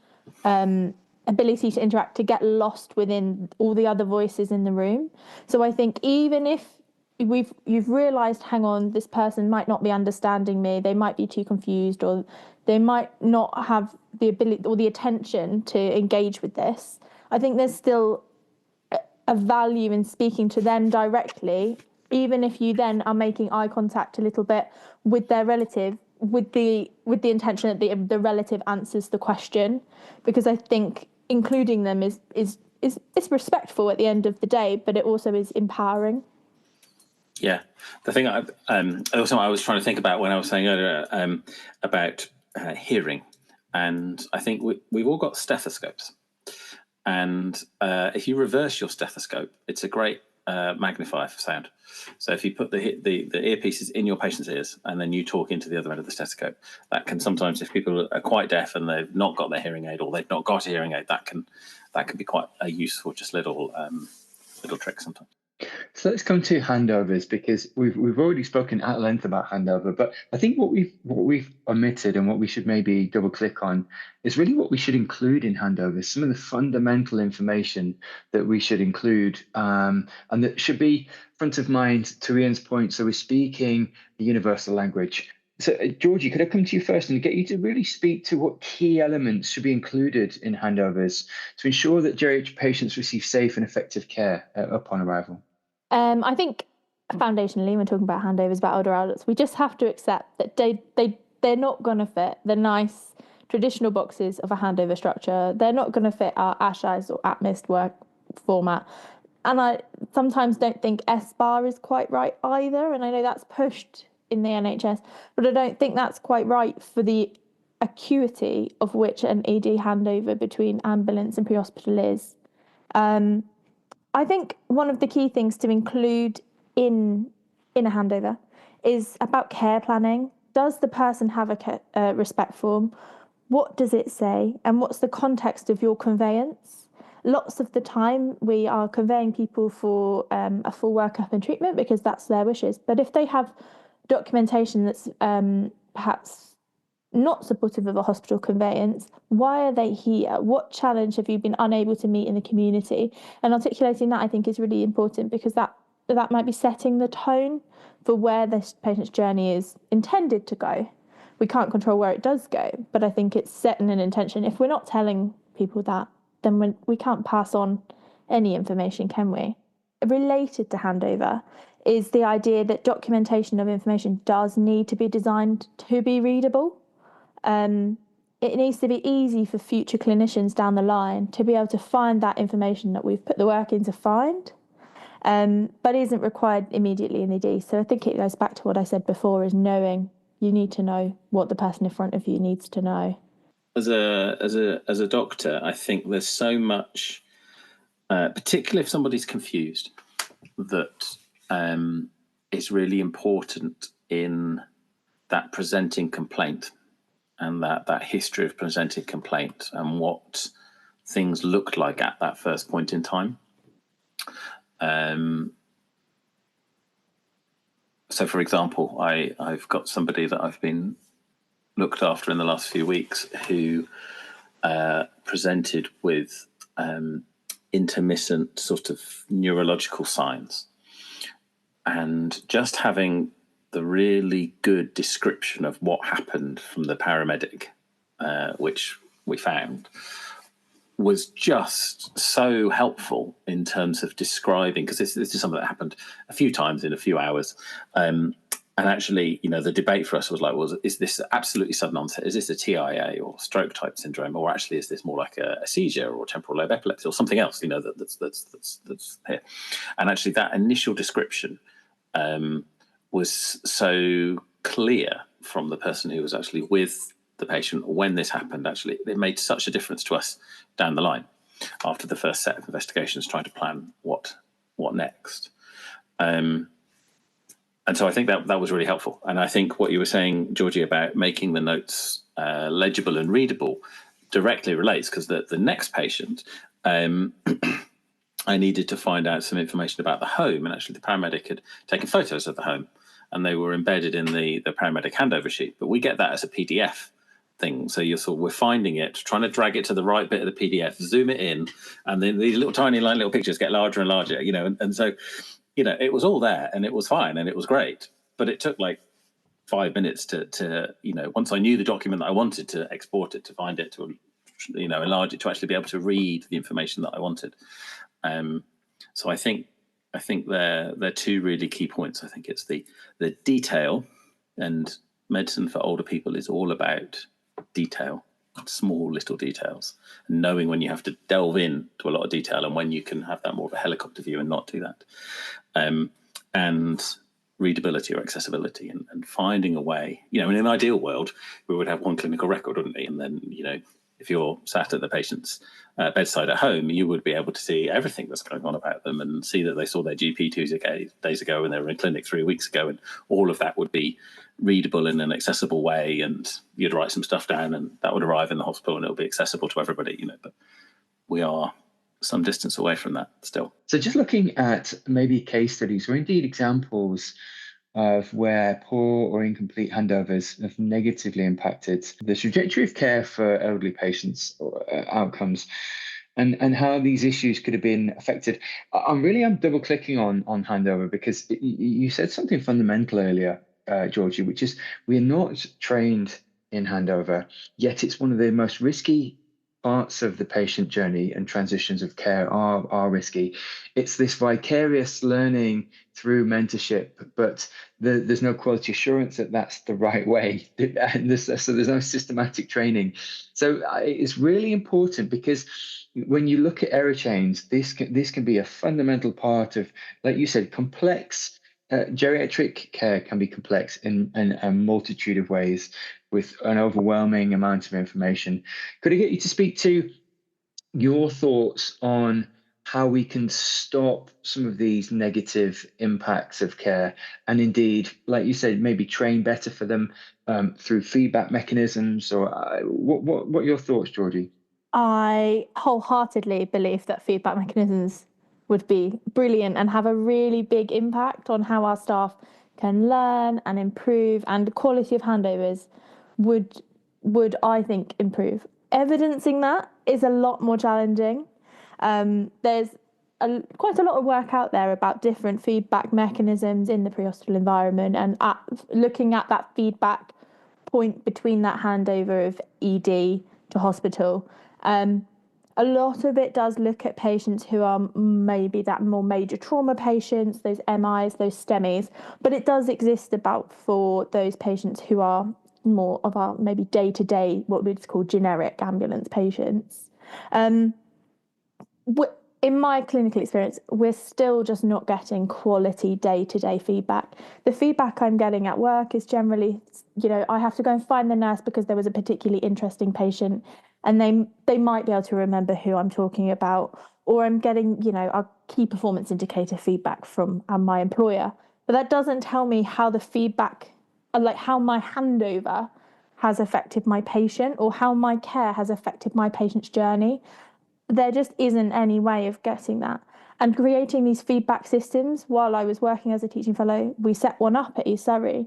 ability to interact to get lost within all the other voices in the room. So I think even if you've realised, hang on, this person might not be understanding me, they might be too confused, or they might not have the ability or the attention to engage with this, I think there's still a value in speaking to them directly, even if you then are making eye contact a little bit with their relative, with the intention that the relative answers the question, because I think including them is respectful at the end of the day, but it also is empowering. Yeah, the thing I was trying to think about when I was saying earlier about hearing, and I think we've all got stethoscopes. And if you reverse your stethoscope, it's a great magnifier for sound. So if you put the earpieces in your patient's ears and then you talk into the other end of the stethoscope, that can sometimes, if people are quite deaf and they've not got their hearing aid or they've not got a hearing aid, that can be quite a useful, just little trick sometimes. So let's come to handovers, because we've already spoken at length about handover, but I think what we've omitted and what we should maybe double click on is really what we should include in handovers, some of the fundamental information that we should include, and that should be front of mind to Ian's point. So we're speaking a universal language. So Georgie, could I come to you first and get you to really speak to what key elements should be included in handovers to ensure that geriatric patients receive safe and effective care upon arrival? I think foundationally, when talking about handovers about older adults, we just have to accept that they're not going to fit the nice traditional boxes of a handover structure. They're not going to fit our ASHIs or ATMIST work format. And I sometimes don't think SBAR is quite right either. And I know that's pushed in the NHS, but I don't think that's quite right for the acuity of which an ED handover between ambulance and pre-hospital is. I think one of the key things to include in a handover is about care planning. Does the person have a respect form? What does it say? And what's the context of your conveyance? Lots of the time we are conveying people for a full workup and treatment because that's their wishes. But if they have documentation that's perhaps not supportive of a hospital conveyance, why are they here? What challenge have you been unable to meet in the community? And articulating that, I think, is really important, because that might be setting the tone for where this patient's journey is intended to go. We can't control where it does go, but I think it's setting an intention. If we're not telling people that, then we can't pass on any information, can we? Related to handover is the idea that documentation of information does need to be designed to be readable. It needs to be easy for future clinicians down the line to be able to find that information that we've put the work in to find, but isn't required immediately in the ED. So I think it goes back to what I said before, is knowing you need to know what the person in front of you needs to know. As a doctor, I think there's so much, particularly if somebody's confused, that is really important in that presenting complaint. And that history of presented complaint and what things looked like at that first point in time. So, for example, I've got somebody that I've been looked after in the last few weeks who presented with intermittent sort of neurological signs. And just having the really good description of what happened from the paramedic, which we found, was just so helpful in terms of describing, because this is something that happened a few times in a few hours. And actually, the debate for us was like, well, is this absolutely sudden onset? Is this a TIA or stroke type syndrome? Or actually, is this more like a seizure or temporal lobe epilepsy or something else, that's here? And actually, that initial description was so clear from the person who was actually with the patient when this happened. Actually, it made such a difference to us down the line after the first set of investigations, trying to plan what next. And so I think that was really helpful. And I think what you were saying, Georgie, about making the notes legible and readable directly relates, because the next patient, I needed to find out some information about the home. And actually the paramedic had taken photos of the home and they were embedded in the paramedic handover sheet. But we get that as a PDF thing. So we're finding it, trying to drag it to the right bit of the PDF, zoom it in, and then these little tiny little pictures get larger and larger, and so it was all there and it was fine and it was great, but it took like 5 minutes to once I knew the document that I wanted, to export it, to find it, to enlarge it, to actually be able to read the information that I wanted. So I think they're two really key points. I think it's the detail, and medicine for older people is all about detail, small little details, and knowing when you have to delve in to a lot of detail and when you can have that more of a helicopter view and not do that. And readability or accessibility, and finding a way, in an ideal world, we would have one clinical record, wouldn't we? And then, if you're sat at the patient's bedside at home, you would be able to see everything that's going on about them and see that they saw their GP 2 days ago and they were in clinic 3 weeks ago, and all of that would be readable in an accessible way, and you'd write some stuff down and that would arrive in the hospital and it'll be accessible to everybody, but we are some distance away from that still. So just looking at maybe case studies or indeed examples of where poor or incomplete handovers have negatively impacted the trajectory of care for elderly patients or outcomes, and how these issues could have been affected. I'm double clicking on handover, because you said something fundamental earlier, Georgie, which is we're not trained in handover, yet it's one of the most risky parts of the patient journey, and transitions of care are risky. It's this vicarious learning through mentorship, but there's no quality assurance that that's the right way. And so there's no systematic training. So it's really important, because when you look at error chains, this can be a fundamental part of, like you said, complex. Geriatric care can be complex in a multitude of ways, with an overwhelming amount of information. Could I get you to speak to your thoughts on how we can stop some of these negative impacts of care, and indeed, like you said, maybe train better for them through feedback mechanisms? Or what are your thoughts, Georgie? I wholeheartedly believe that feedback mechanisms would be brilliant and have a really big impact on how our staff can learn and improve, and the quality of handovers would I think improve. Evidencing that is a lot more challenging. There's quite a lot of work out there about different feedback mechanisms in the pre-hospital environment, and looking at that feedback point between that handover of ED to hospital. A lot of it does look at patients who are maybe that more major trauma patients, those MIs, those STEMIs, but it does exist for those patients who are more of our maybe day-to-day, what we'd call generic ambulance patients. In my clinical experience, we're still just not getting quality day-to-day feedback. The feedback I'm getting at work is generally, I have to go and find the nurse because there was a particularly interesting patient, and they might be able to remember who I'm talking about, or I'm getting, a key performance indicator feedback from my employer. But that doesn't tell me how the feedback, like how my handover has affected my patient, or how my care has affected my patient's journey. There just isn't any way of getting that. And creating these feedback systems, while I was working as a teaching fellow, we set one up at East Surrey,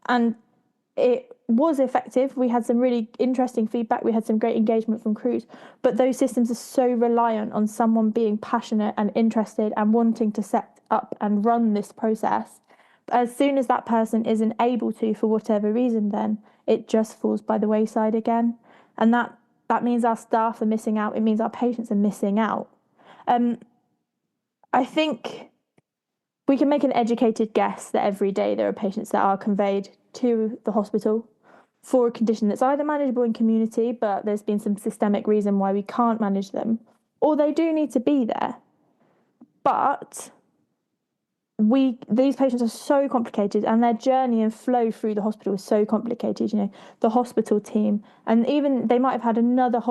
and it was effective. We had some really interesting feedback. We had some great engagement from crews, but those systems are so reliant on someone being passionate and interested and wanting to set up and run this process. As soon as that person isn't able to, for whatever reason, then it just falls by the wayside again. And that means our staff are missing out. It means our patients are missing out. I think we can make an educated guess that every day there are patients that are conveyed to the hospital for a condition that's either manageable in community, but there's been some systemic reason why we can't manage them, or they do need to be there. But these patients are so complicated, and their journey and flow through the hospital is so complicated. You know, the hospital team, and even they might have had another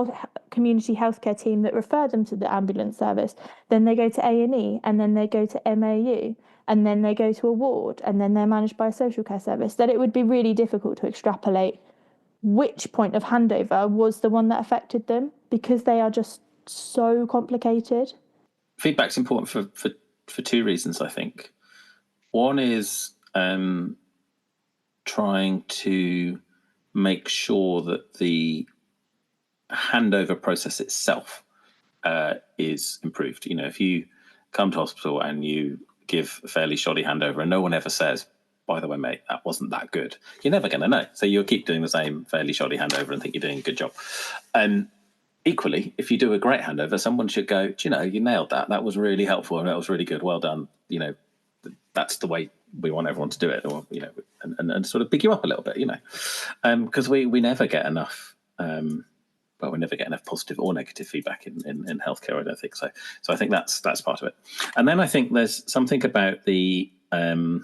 community healthcare team that referred them to the ambulance service. Then they go to A&E, and then they go to MAU, and then they go to a ward, and then they're managed by a social care service. That it would be really difficult to extrapolate which point of handover was the one that affected them, because they are just so complicated. Feedback's important for two reasons, I think. One is trying to make sure that the handover process itself is improved. You know, if you come to hospital and you give a fairly shoddy handover and no one ever says, by the way, mate, that wasn't that good, you're never going to know. So you'll keep doing the same fairly shoddy handover and think you're doing a good job. Equally, if you do a great handover, someone should go, do you know, you nailed that. That was really helpful and that was really good. Well done. You know, that's the way we want everyone to do it, or, you know, and sort of pick you up a little bit, you know, because we never get enough, we never get enough positive or negative feedback in healthcare, I don't think so. So I think that's part of it. And then I think there's something about the kind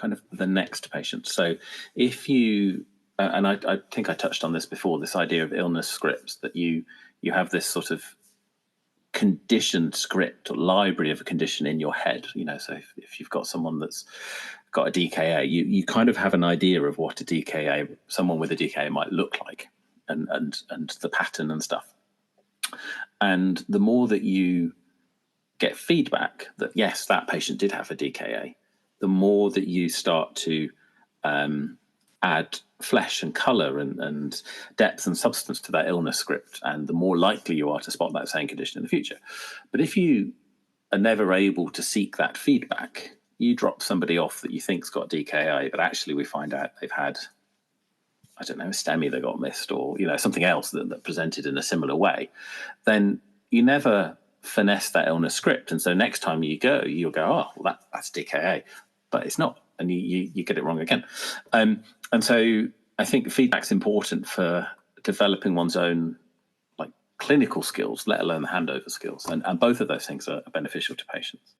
of the next patient. So if you, and I think I touched on this before, this idea of illness scripts, that you have this sort of conditioned script or library of a condition in your head, you know. So if you've got someone that's got a DKA, you kind of have an idea of what a DKA, someone with a DKA might look like, and the pattern and stuff. And the more that you get feedback that, yes, that patient did have a DKA, the more that you start to add flesh and colour and depth and substance to that illness script, and the more likely you are to spot that same condition in the future. But if you are never able to seek that feedback, you drop somebody off that you think's got DKA, but actually we find out they've had, I don't know, a STEMI that got missed, or, you know, something else that presented in a similar way, then you never finesse that illness script. And so next time you go, you'll go, oh, well, that's DKA, but it's not. And you get it wrong again. And so I think feedback's important for developing one's own, like, clinical skills, let alone the handover skills. And both of those things are beneficial to patients.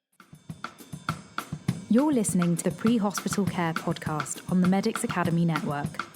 You're listening to the Pre-Hospital Care podcast on the Medics Academy Network.